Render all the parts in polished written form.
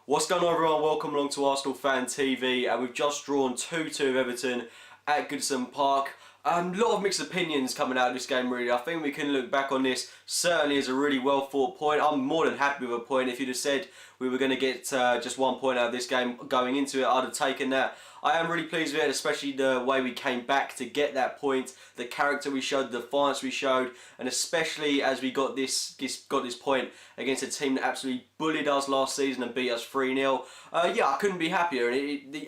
What's going on, everyone? Welcome along to Arsenal Fan TV. We've just drawn 2-2 of Everton at Goodison Park. A lot of mixed opinions coming out of this game, really. I think we can look back on this certainly as a really well fought point. I'm more than happy with a point. If you'd have said we were going to get just 1 point out of this game going into it, I'd have taken that. I am really pleased with it, especially the way we came back to get that point, the character we showed, the defiance we showed, and especially as we got this point against a team that absolutely bullied us last season and beat us 3-0. Yeah, I couldn't be happier.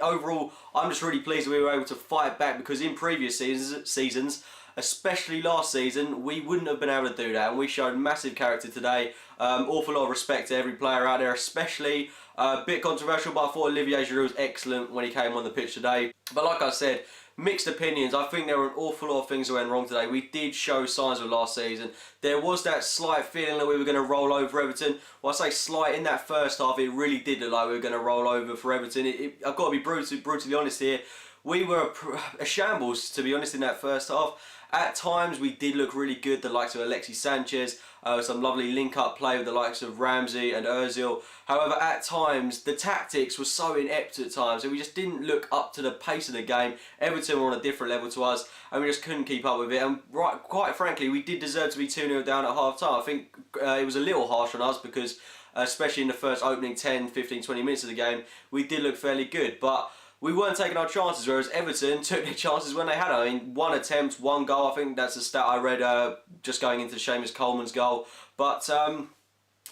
Overall, I'm just really pleased that we were able to fight back, because in previous seasons, especially last season, we wouldn't have been able to do that, and we showed massive character today. Awful lot of respect to every player out there, especially a bit controversial, but I thought Olivier Giroud was excellent when he came on the pitch today. But like I said, mixed opinions. I think there were an awful lot of things that went wrong today. We did show signs of last season. There was that slight feeling that we were going to roll over Everton. Well, I say slight, in that first half, it really did look like we were going to roll over for Everton. I've got to be brutally honest here. We were a shambles, to be honest, in that first half. At times, we did look really good, the likes of Alexis Sanchez, some lovely link-up play with the likes of Ramsey and Ozil. However, at times, the tactics were so inept at times, and we just didn't look up to the pace of the game. Everton were on a different level to us, and we just couldn't keep up with it. And quite frankly, we did deserve to be 2-0 down at half-time. I think it was a little harsh on us because, especially in the first opening 10, 15, 20 minutes of the game, we did look fairly good. But we weren't taking our chances, whereas Everton took their chances when they had them. I mean, 1 attempt, 1 goal. I think that's a stat I read just going into Seamus Coleman's goal. But,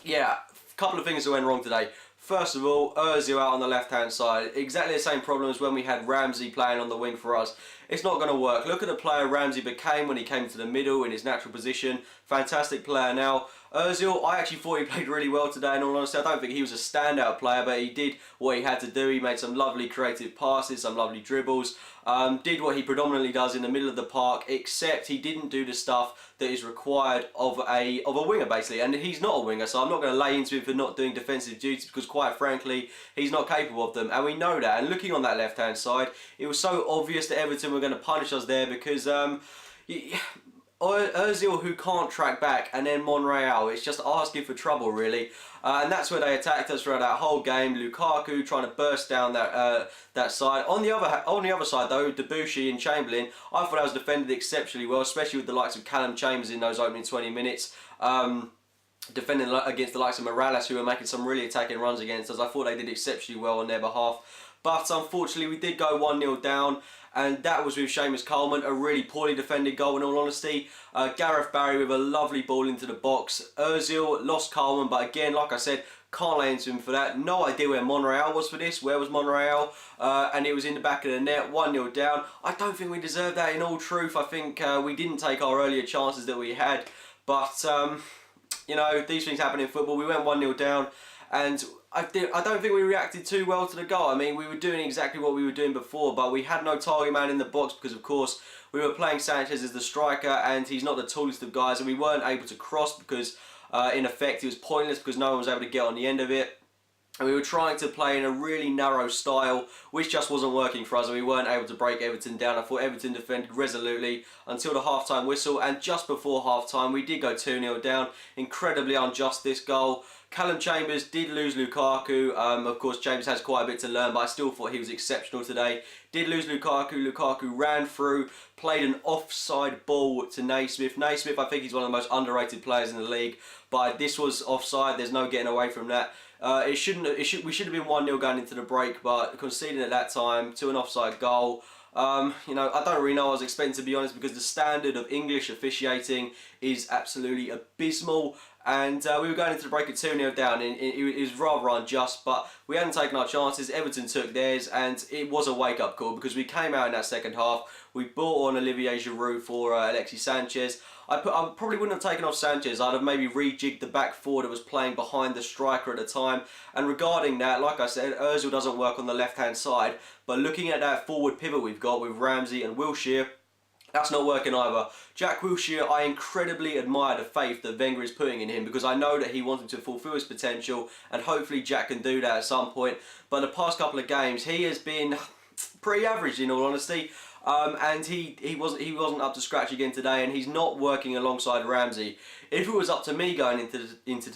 yeah, a couple of things that went wrong today. First of all, Ozil out on the left-hand side. Exactly the same problem as when we had Ramsey playing on the wing for us. It's not going to work. Look at the player Ramsey became when he came to the middle in his natural position. Fantastic player now. Ozil, I actually thought he played really well today, in all honesty. I don't think he was a standout player, but he did what he had to do. He made some lovely creative passes, some lovely dribbles. Did what he predominantly does in the middle of the park, except he didn't do the stuff that is required of a winger, basically. And he's not a winger, so I'm not going to lay into him for not doing defensive duties, because quite frankly, he's not capable of them. And we know that. And looking on that left-hand side, it was so obvious that Everton were going to punish us there, because Ozil, who can't track back, and then Monreal, it's just asking for trouble, really. And that's where they attacked us throughout that whole game. Lukaku trying to burst down that side. On the other side, though, Debussy and Chamberlain, I thought I was defended exceptionally well, especially with the likes of Callum Chambers in those opening 20 minutes. Defending against the likes of Morales, who were making some really attacking runs against us. I thought they did exceptionally well on their behalf. But unfortunately, we did go 1-0 down, and that was with Seamus Coleman, a really poorly defended goal in all honesty. Gareth Barry with a lovely ball into the box. Ozil lost Coleman, but again, like I said, can't lay into him for that. No idea where Monreal was for this. Where was Monreal? And it was in the back of the net, 1-0 down. I don't think we deserved that, in all truth. I think we didn't take our earlier chances that we had. But, you know, these things happen in football. We went 1-0 down, and I don't think we reacted too well to the goal. I mean, we were doing exactly what we were doing before, but we had no target man in the box because, of course, we were playing Sanchez as the striker, and he's not the tallest of guys, and we weren't able to cross because, in effect, it was pointless because no one was able to get on the end of it. And we were trying to play in a really narrow style, which just wasn't working for us, and we weren't able to break Everton down. I thought Everton defended resolutely until the half-time whistle, and just before half-time, we did go 2-0 down. Incredibly unjust, this goal. Callum Chambers did lose Lukaku. Of course, Chambers has quite a bit to learn, but I still thought he was exceptional today. Did lose Lukaku. Lukaku ran through, played an offside ball to Naismith. Naismith, I think he's one of the most underrated players in the league, but this was offside. There's no getting away from that. We should have been 1-0 going into the break, but conceding at that time to an offside goal. You know, I don't really know what I was expecting, to be honest, because the standard of English officiating is absolutely abysmal. And we were going into the break at 2-0 down, and it was rather unjust, but we hadn't taken our chances. Everton took theirs, and it was a wake-up call because we came out in that second half. We brought on Olivier Giroud for Alexis Sanchez. I probably wouldn't have taken off Sanchez. I'd have maybe rejigged the back four that was playing behind the striker at the time. And regarding that, like I said, Ozil doesn't work on the left-hand side, but looking at that forward pivot we've got with Ramsey and Wilshere, that's not working either. Jack Wilshere, I incredibly admire the faith that Wenger is putting in him, because I know that he wants him to fulfil his potential, and hopefully Jack can do that at some point. But the past couple of games, he has been pretty average, in all honesty. and he wasn't up to scratch again today, and he's not working alongside Ramsey. If it was up to me going into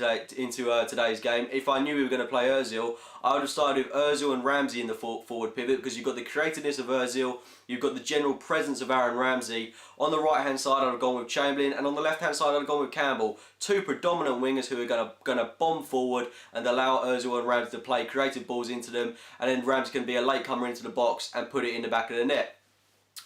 today's game, if I knew we were going to play Ozil, I would have started with Ozil and Ramsey in the forward pivot, because you've got the creativeness of Ozil, you've got the general presence of Aaron Ramsey. On the right hand side, I'd have gone with Chamberlain, and on the left hand side, I'd have gone with Campbell. Two predominant wingers who are going to bomb forward and allow Ozil and Ramsey to play creative balls into them, and then Ramsey can be a late comer into the box and put it in the back of the net.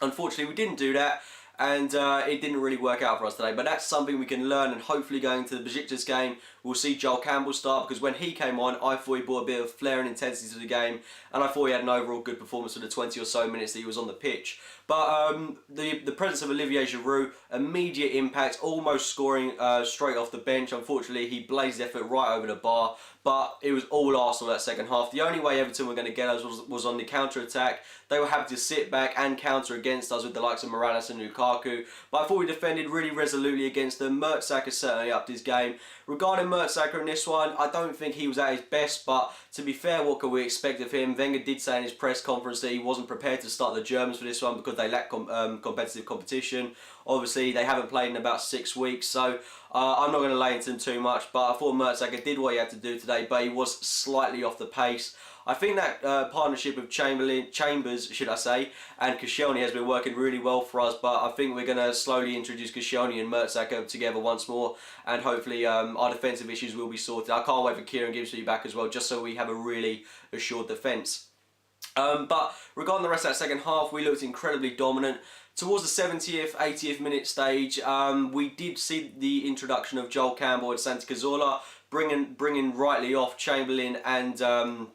Unfortunately, we didn't do that, and it didn't really work out for us today. But that's something we can learn, and hopefully going to the Besiktas game, we'll see Joel Campbell start, because when he came on, I thought he brought a bit of flair and intensity to the game, and I thought he had an overall good performance for the 20 or so minutes that he was on the pitch. But the presence of Olivier Giroud, immediate impact, almost scoring straight off the bench. Unfortunately, he blazed effort right over the bar, but it was all Arsenal that second half. The only way Everton were going to get us was on the counter-attack. They were happy to sit back and counter against us with the likes of Morales and Lukaku, but I thought we defended really resolutely against them. Mertesacker certainly upped his game. Regarding Mertesacker in this one, I don't think he was at his best, but to be fair, what could we expect of him? Wenger did say in his press conference that he wasn't prepared to start the Germans for this one because they lack competitive competition. Obviously, they haven't played in about 6 weeks, so I'm not going to lay into them too much, but I thought Mertesacker did what he had to do today, but he was slightly off the pace. I think that partnership of Chambers, should I say, and Koscielny has been working really well for us, but I think we're going to slowly introduce Koscielny and Mertesacker together once more, and hopefully our defensive issues will be sorted. I can't wait for Kieran Gibbs to be back as well, just so we have a really assured defence. But regarding the rest of that second half, we looked incredibly dominant. Towards the 70th, 80th minute stage, we did see the introduction of Joel Campbell and Santi Cazorla, bringing rightly off Chamberlain and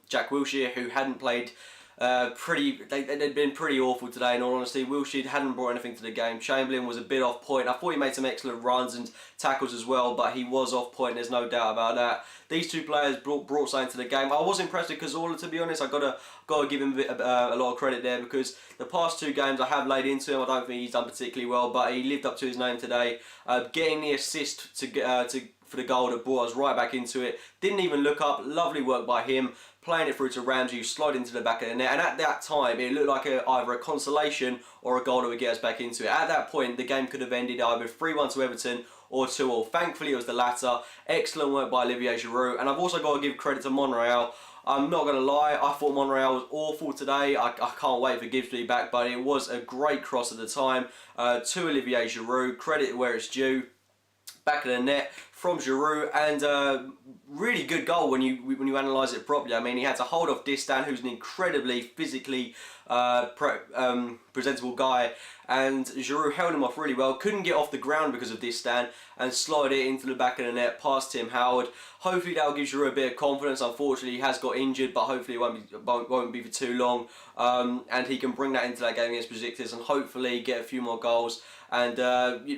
Jack Wilshere, who hadn't played they'd been pretty awful today, in all honesty. Wilshere hadn't brought anything to the game. Chamberlain was a bit off point. I thought he made some excellent runs and tackles as well, but he was off point, there's no doubt about that. These two players brought something to the game. I was impressed with Cazorla, to be honest. I've got to give him a lot of credit there, because the past 2 games I have laid into him. I don't think he's done particularly well, but he lived up to his name today. Getting the assist for the goal that brought us right back into it. Didn't even look up. Lovely work by him. Playing it through to Ramsey, who slid into the back of the net. And at that time, it looked like either a consolation or a goal that would get us back into it. At that point, the game could have ended either 3-1 to Everton or 2-2. Thankfully, it was the latter. Excellent work by Olivier Giroud. And I've also got to give credit to Monreal. I'm not going to lie, I thought Monreal was awful today. I can't wait for Gibbs to be back, but it was a great cross at the time. To Olivier Giroud, credit where it's due. Back of the net from Giroud, and really good goal when you analyse it properly. I mean, he had to hold off Distan, who's an incredibly physically presentable guy, and Giroud held him off really well. Couldn't get off the ground because of Distan, and slid it into the back of the net past Tim Howard. Hopefully that'll give Giroud a bit of confidence. Unfortunately, he has got injured, but hopefully it won't be for too long, and he can bring that into that game against Besiktas and hopefully get a few more goals and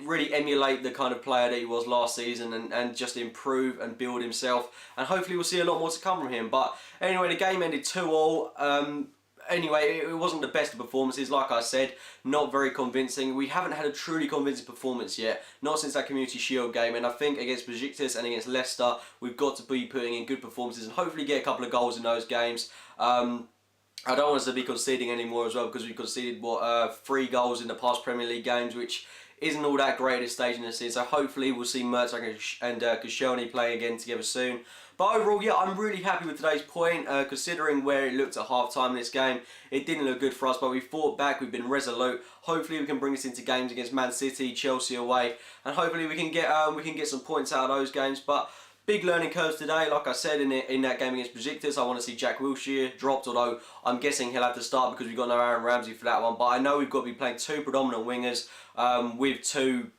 really emulate the kind of player that he was last season, and just improve and build himself, and hopefully we'll see a lot more to come from him. But anyway, the game ended 2-2. Anyway, it wasn't the best of performances, like I said, not very convincing. We haven't had a truly convincing performance yet, not since that Community Shield game, and I think against Besiktas and against Leicester, we've got to be putting in good performances and hopefully get a couple of goals in those games. I don't want us to be conceding anymore as well, because we conceded 3 goals in the past Premier League games, which isn't all that great at this stage in the season. So hopefully we'll see Mertesacker and Koscielny playing again together soon. But overall, yeah, I'm really happy with today's point, considering where it looked at half-time in this game. It didn't look good for us, but we fought back, we've been resolute. Hopefully we can bring this into games against Man City, Chelsea away, and hopefully we can get some points out of those games. But big learning curves today, like I said, in that game against Besiktas. I want to see Jack Wilshere dropped, although I'm guessing he'll have to start because we've got no Aaron Ramsey for that one. But I know we've got to be playing 2 predominant wingers with 2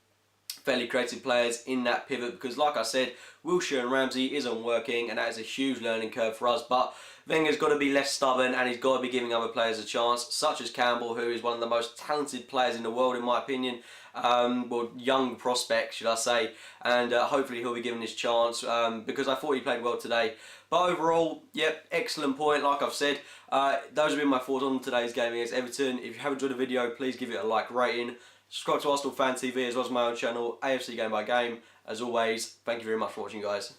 fairly creative players in that pivot, because like I said, Wilshere and Ramsey isn't working, and that is a huge learning curve for us. But Wenger's got to be less stubborn, and he's got to be giving other players a chance, such as Campbell, who is one of the most talented players in the world in my opinion. Well, young prospect, should I say, and hopefully he'll be given his chance, because I thought he played well today. But overall, yep, excellent point, like I've said. Those have been my thoughts on today's game against Everton. If you have enjoyed the video, please give it a like rating. Subscribe to Arsenal Fan TV as well as my own channel, AFC Game by Game. As always, thank you very much for watching, guys.